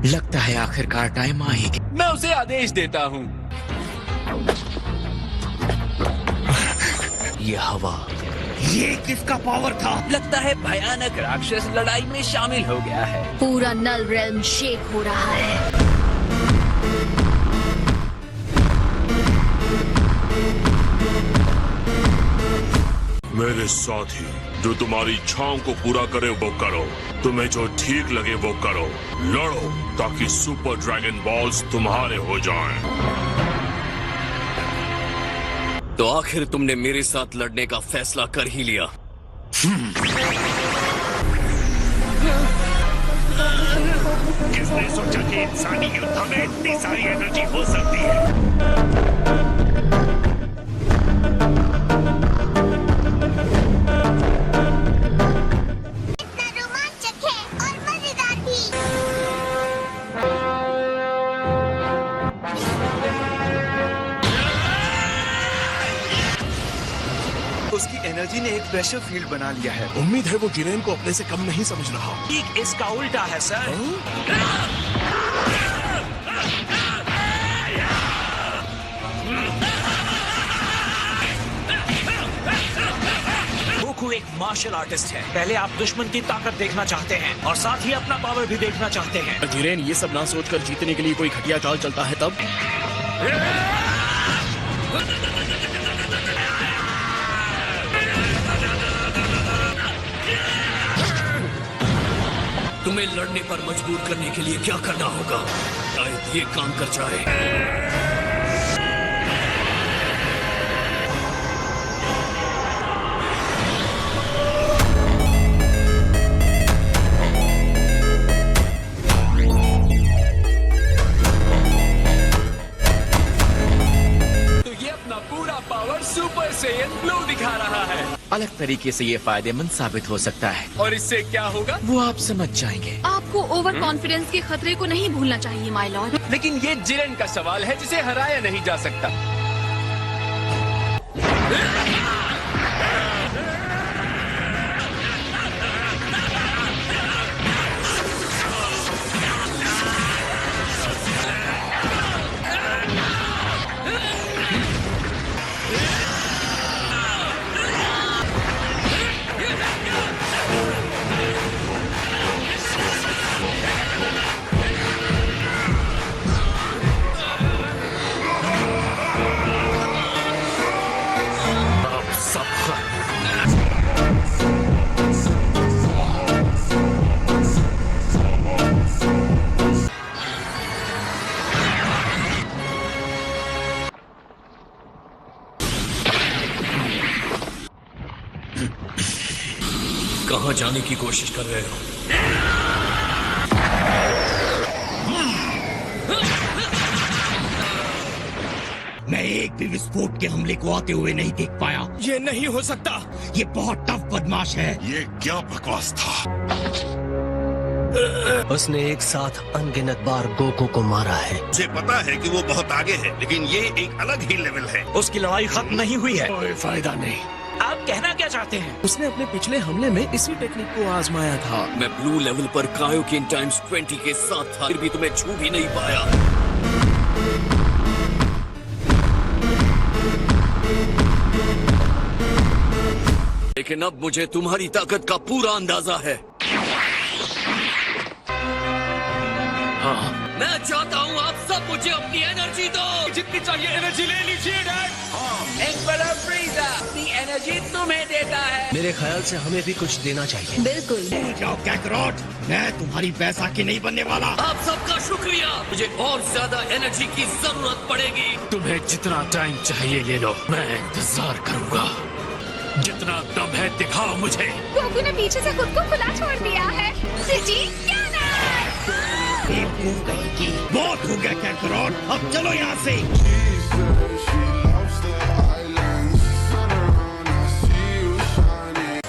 लगता है आखिरकार टाइम आ ही गया। मैं उसे आदेश देता हूँ। ये हवा, ये किसका पावर था? लगता है भयानक राक्षस लड़ाई में शामिल हो गया है। पूरा नल रेल्म शेक हो रहा है। मेरे साथी, जो तुम्हारी इच्छाओं को पूरा करे वो करो, तुम्हें जो ठीक लगे वो करो। लड़ो ताकि सुपर ड्रैगन बॉल्स तुम्हारे हो जाएं। तो आखिर तुमने मेरे साथ लड़ने का फैसला कर ही लिया। किसने सोचा कि इंसानी युद्ध में इतनी सारी एनर्जी हो सकती है? इतना रोमांचक है और मजेदार भी। उसकी एनर्जी ने एक प्रेशर फील्ड बना लिया है। उम्मीद है वो जिरेन को अपने से कम नहीं समझ रहा। ठीक इसका उल्टा है सर। गोकू एक मार्शल आर्टिस्ट है। पहले आप दुश्मन की ताकत देखना चाहते हैं और साथ ही अपना पावर भी देखना चाहते हैं। जिरेन ये सब ना सोचकर जीतने के लिए कोई घटिया चाल चलता है तब। तुम्हें लड़ने पर मजबूर करने के लिए क्या करना होगा? शायद ये काम कर जाए। तो ये अपना पूरा पावर सुपर सेयन ब्लू दिखा रहा है। अलग तरीके से ये फायदेमंद साबित हो सकता है। और इससे क्या होगा? वो आप समझ जाएंगे। आपको ओवर कॉन्फिडेंस के खतरे को नहीं भूलना चाहिए माय लॉर्ड। लेकिन ये जिरेन का सवाल है जिसे हराया नहीं जा सकता। कहाँ जाने की कोशिश कर रहे हो? मैं एक भी विस्फोट के हमले को आते हुए नहीं देख पाया। ये नहीं हो सकता। ये बहुत टफ बदमाश है। ये क्या बकवास था? उसने एक साथ अनगिनत बार गोकू को मारा है। मुझे पता है कि वो बहुत आगे है, लेकिन ये एक अलग ही लेवल है। उसकी लड़ाई खत्म नहीं हुई है। कोई फायदा नहीं। आप कहना क्या चाहते हैं? उसने अपने पिछले हमले में इसी टेक्निक को आजमाया था। मैं ब्लू लेवल पर कायोकिन टाइम्स 20 के साथ था, फिर भी तुम्हें छू भी नहीं पाया। लेकिन अब मुझे तुम्हारी ताकत का पूरा अंदाजा है। हाँ, मैं चाहता हूँ आप सब मुझे अपनी एनर्जी दो। जितनी चाहिए एनर्जी ले लीजिए डैड। एम्परर फ्रीजा अपनी एनर्जी तुम्हें देता है। मेरे ख्याल से हमें भी कुछ देना चाहिए। बिल्कुल। भूल जाओ कैकरॉट, मैं तुम्हारी बैसाखी नहीं बनने वाला। आप सबका शुक्रिया। मुझे और ज्यादा एनर्जी की जरूरत पड़ेगी। तुम्हें जितना टाइम चाहिए ले लो, मैं इंतजार करूंगा। जितना दम है दिखाओ मुझे। गोकू ने पीछे से खुद को खुला छोड़ दिया है। जी क्या ना? बहुत हो गया कैकरॉट, अब चलो यहाँ से।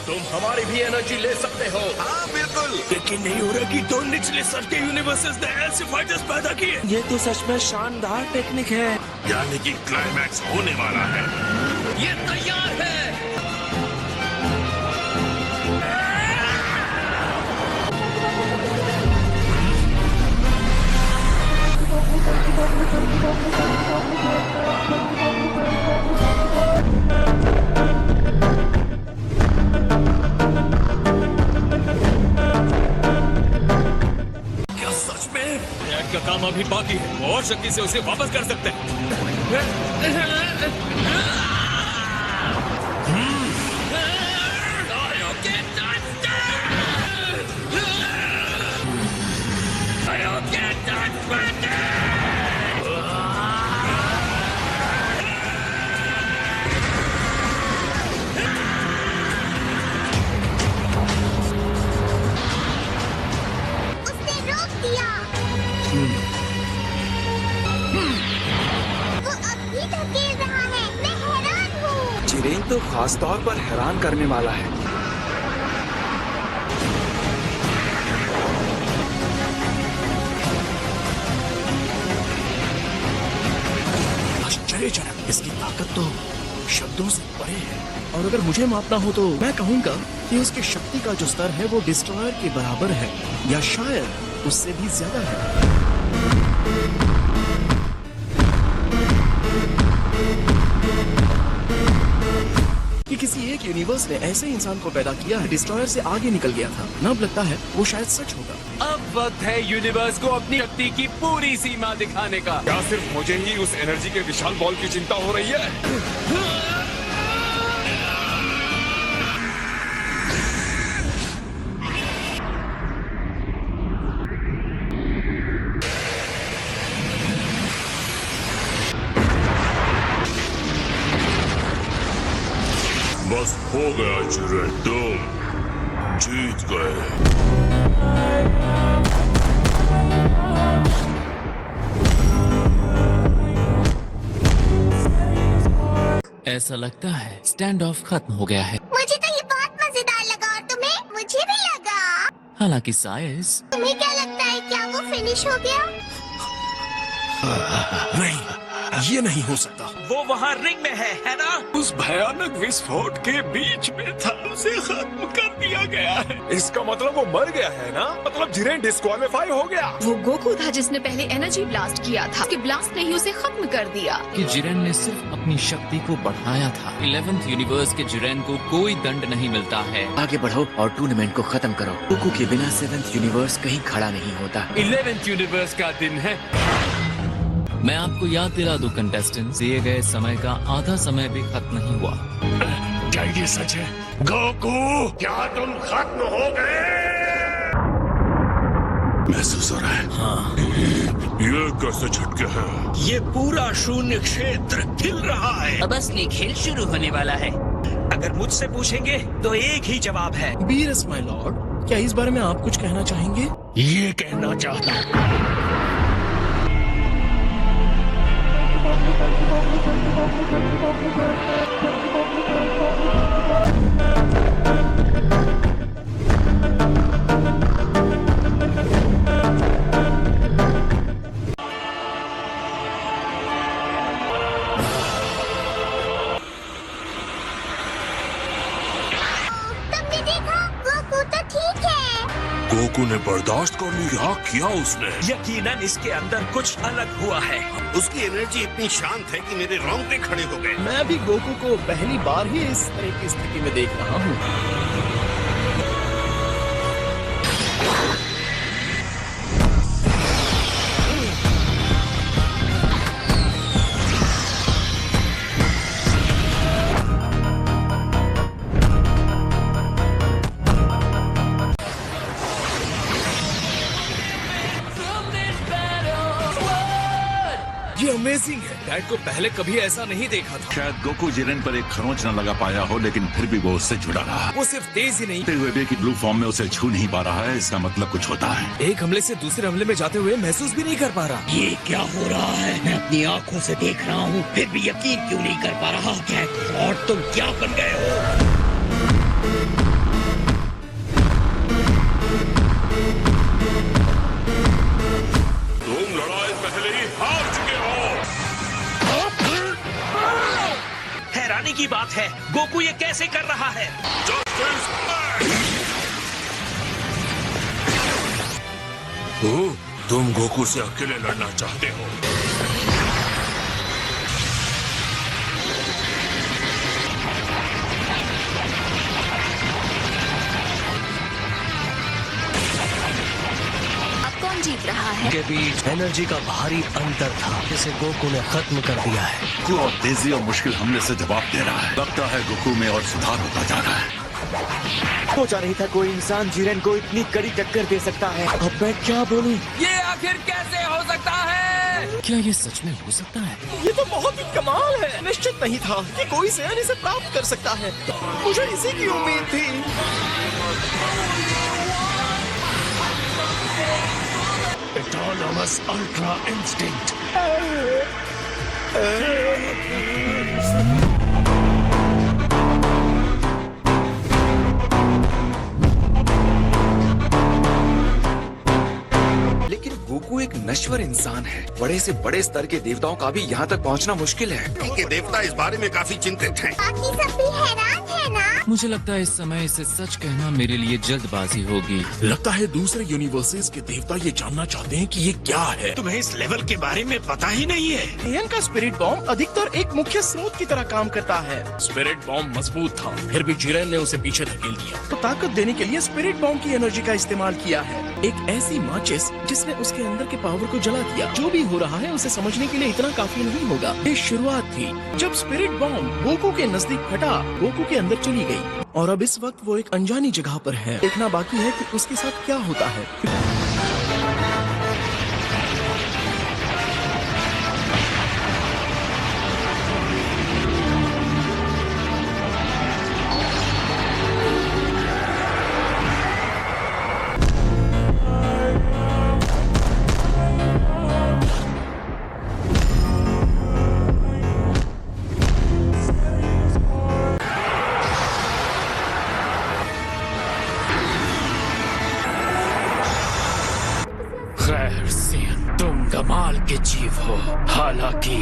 तुम हमारी भी एनर्जी ले सकते हो। हाँ बिल्कुल। लेकिन नहीं हो रहा कि दो निचले स्तर के यूनिवर्सेस ने ऐसे फाइटर्स पैदा किए। ये तो सच में शानदार टेक्निक है। यानी कि क्लाइमैक्स होने वाला है। ये तैयार है। काम अभी बाकी है, और शक्ति से उसे वापस कर सकते हैं। उसने रोक दिया। वो अब भी धकेल रहा है। मैं हैरान हूँ। जिरेन तो खास तौर पर हैरान करने वाला है। आश्चर्यजनक, इसकी ताकत तो शब्दों से परे है। और अगर मुझे मापना हो तो मैं कहूंगा कि उसकी शक्ति का जो स्तर है वो डिस्ट्रॉयर के बराबर है, या शायद उससे भी ज्यादा है। कि किसी एक यूनिवर्स ने ऐसे इंसान को पैदा किया है डिस्ट्रॉयर से आगे निकल गया था। न अब लगता है वो शायद सच होगा। अब वक्त है यूनिवर्स को अपनी शक्ति की पूरी सीमा दिखाने का। क्या सिर्फ मुझे ही उस एनर्जी के विशाल बॉल की चिंता हो रही है? बस हो गया जिरेन, तुम जीत गए। ऐसा लगता है स्टैंड ऑफ खत्म हो गया है। मुझे तो ये बहुत मजेदार लगा। और तुम्हें? मुझे भी लगा। हालांकि साइज, तुम्हें क्या लगता है, क्या वो फिनिश हो गया? नहीं, ये नहीं हो सकता। वो वहाँ रिंग में है ना? उस भयानक विस्फोट के बीच में था, उसे खत्म कर दिया गया है। इसका मतलब वो मर गया है ना? मतलब जिरेन डिस्क्वालीफाई हो गया। वो गोकू था जिसने पहले एनर्जी ब्लास्ट किया था। उसके ब्लास्ट ने ही उसे खत्म कर दिया। कि जिरेन ने सिर्फ अपनी शक्ति को बढ़ाया था। 11th यूनिवर्स के जिरेन को कोई दंड नहीं मिलता है। आगे बढ़ो और टूर्नामेंट को खत्म करो। गोकू के बिना 7th यूनिवर्स कहीं खड़ा नहीं होता। 11th यूनिवर्स का दिन है। मैं आपको याद दिला दूं कंटेस्टेंट, दिए गए समय का आधा समय भी खत्म नहीं हुआ। क्या ये सच है? गोकू, क्या तुम खत्म हो गए? महसूस हो रहा है। हाँ। ये कैसे झटके हैं? ये पूरा शून्य क्षेत्र हिल रहा है। अब असली खेल शुरू होने वाला है। अगर मुझसे पूछेंगे तो एक ही जवाब है। बीरस माय लॉर्ड, क्या इस बारे में आप कुछ कहना चाहेंगे? ये कहना चाहता हूँ। तुमने देखा? गोकू तो ठीक है। गोकू ने बर्दाश्त कर लिया। किया उसने? यकीनन इसके अंदर कुछ अलग हुआ है। उसकी एनर्जी इतनी शांत है कि मेरे रोंगटे खड़े हो गए। मैं भी गोकू को पहली बार ही इस तरह की स्थिति में देख रहा हूँ। ये अमेजिंग है। डैड को पहले कभी ऐसा नहीं देखा था। शायद गोकू जिरेन पर एक खरोंच न लगा पाया हो, लेकिन फिर भी वो उससे जुड़ा रहा। वो सिर्फ तेज ही नहीं, होते हुए भी कि ब्लू फॉर्म में उसे छू नहीं पा रहा है, इसका मतलब कुछ होता है। एक हमले से दूसरे हमले में जाते हुए महसूस भी नहीं कर पा रहा। ये क्या हो रहा है? मैं अपनी आंखों से देख रहा हूँ, फिर भी यकीन क्यों नहीं कर पा रहा? और तुम क्या बन गए हो? तुम लड़ाई पहले ही हार चुके हो। हैरानी की बात है, गोकू ये कैसे कर रहा है? Justice League! तुम गोकू से अकेले लड़ना चाहते हो? अब कौन कौन जीत रहा है? के बीच एनर्जी का भारी अंतर था जिसे गोकू ने खत्म कर दिया है। गोकू और तेजी और मुश्किल हमले से जवाब दे रहा है। लगता है गोकू में और सुधार होता जा रहा है। सोचा नहीं था कोई इंसान जिरेन को इतनी कड़ी टक्कर दे सकता है। अब मैं क्या बोलूं? ये आखिर कैसे हो सकता है? क्या ये सच में हो सकता है? ये तो बहुत ही कमाल है। निश्चित नहीं था कि कोई सैन इसे प्राप्त कर सकता है। मुझे इसी की उम्मीद थी। Autonomous Ultra Instinct. लेकिन गोकू एक नश्वर इंसान है। बड़े से बड़े स्तर के देवताओं का भी यहाँ तक पहुँचना मुश्किल है। क्योंकि देवता इस बारे में काफी चिंतित हैं। बाकी सब भी हैरान है ना? मुझे लगता है इस समय इसे सच कहना मेरे लिए जल्दबाजी होगी। लगता है दूसरे यूनिवर्सेस के देवता ये जानना चाहते हैं कि ये क्या है। तुम्हें इस लेवल के बारे में पता ही नहीं है। एन का स्पिरिट बॉम्ब अधिकतर एक मुख्य स्रोत की तरह काम करता है। स्पिरिट बॉम्ब मजबूत था, फिर भी जिरेन ने उसे पीछे धकेल दिया। तो ताकत देने के लिए स्पिरिट बॉम्ब की एनर्जी का इस्तेमाल किया है। एक ऐसी माचिस जिसने उसके अंदर के पावर को जला दिया। जो भी हो रहा है उसे समझने के लिए इतना काफी नहीं होगा। ये शुरुआत थी जब स्पिरिट बॉम्ब गोकू के नजदीक फटा, गोकू के अंदर चली गई और अब इस वक्त वो एक अनजानी जगह पर है। देखना बाकी है कि उसके साथ क्या होता है। खैर सियन, तुम कमाल के जीव हो। हालांकि